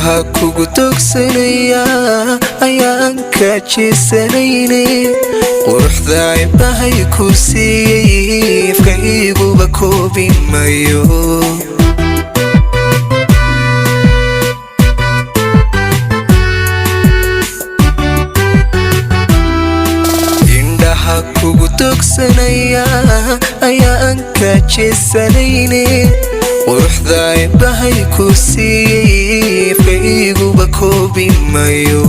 indhaha kugu dogsanaya ayaan ka jeesanayne quruxda indhahay ku siiyey ifkayguba koobi mayo indhaha kugu dogsanaya ayaan ka jeesanayne quruxda indhahay ku siiyey ifkayguba koobi mayo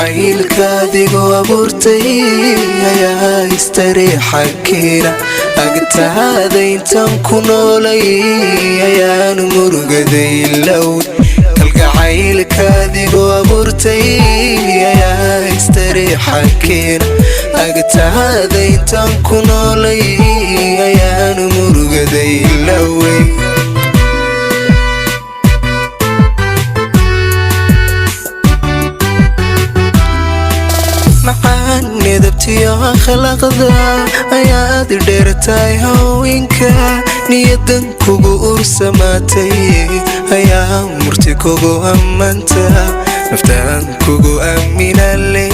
kalgacaylkaadigoo abuurtay ayaa istareexa keena agtaada intaan ku noolay ayaan murugaday lowd kalgacaylkaadigoo abuurtay ayaa istareexa keena agtaada intaan ku noolay ayaan murugaday lowey macaan midabtiyo akhlaaqda ayaad dheertahay haweenka niyadan kugu ursamaatay ayaa murti kugu ammaanta naftaan kugu aaminale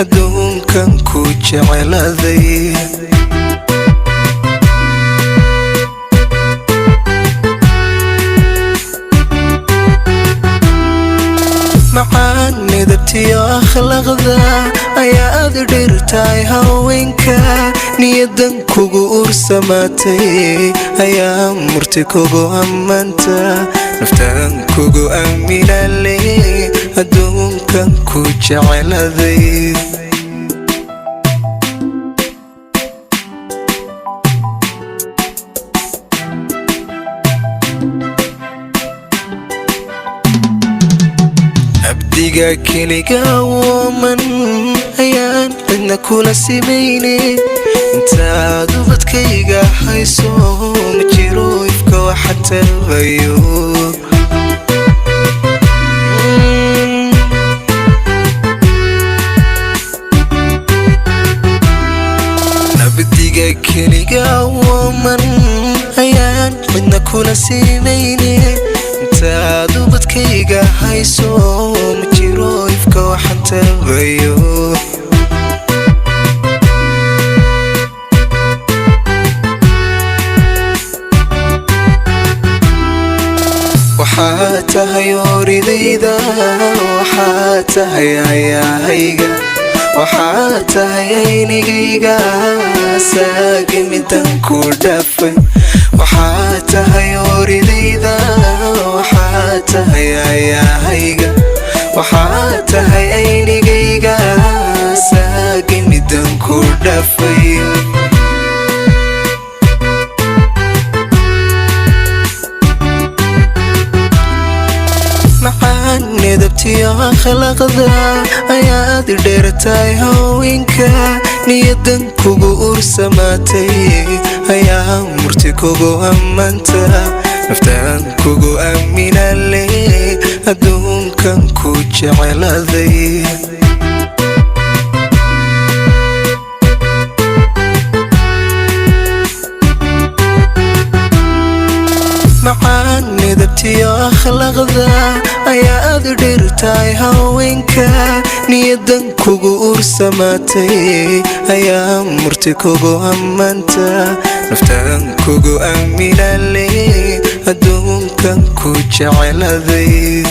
adduunkan ku jeceladay macaan midabtiyo akhlaaqda ayaad dheertahay haweenka niyadan kugu ursamaatay ayaa murti kugu ammaanta naftaan kugu aaminale adduunkan ku jeceladay abdiga keliga woman ayaan cidna kula simayne intaad ubadkayga hayso ma jiro ifka waxa tabayo abdiga keliga woman ayaan cidna kula simayne intaad ubadkayga hayso ma jiro ifka waxa tabayo waxaa tahay oridayda waxaa tahay ayaahayga waxaa tahay aynigayga saagi midan ku dhafay waxaa tahay oridayda waxaa tahay ayaahayga waxaa tahay aynigayga saagi midan ku dhafay macaan midabtiyo akhlaaqda ayaad dheertahay haweenka niyadan kugu ursamaatay ayaa murti kugu ammaanta naftaan kugu aaminale adduunkan ku jeceladay macaan midabtiyo akhlaaqda ayaad dheertahay haweenka niyadan kugu ursamaatay ayaa murti kugu ammaanta naftaan kugu aaminale adduunkan ku jeceladay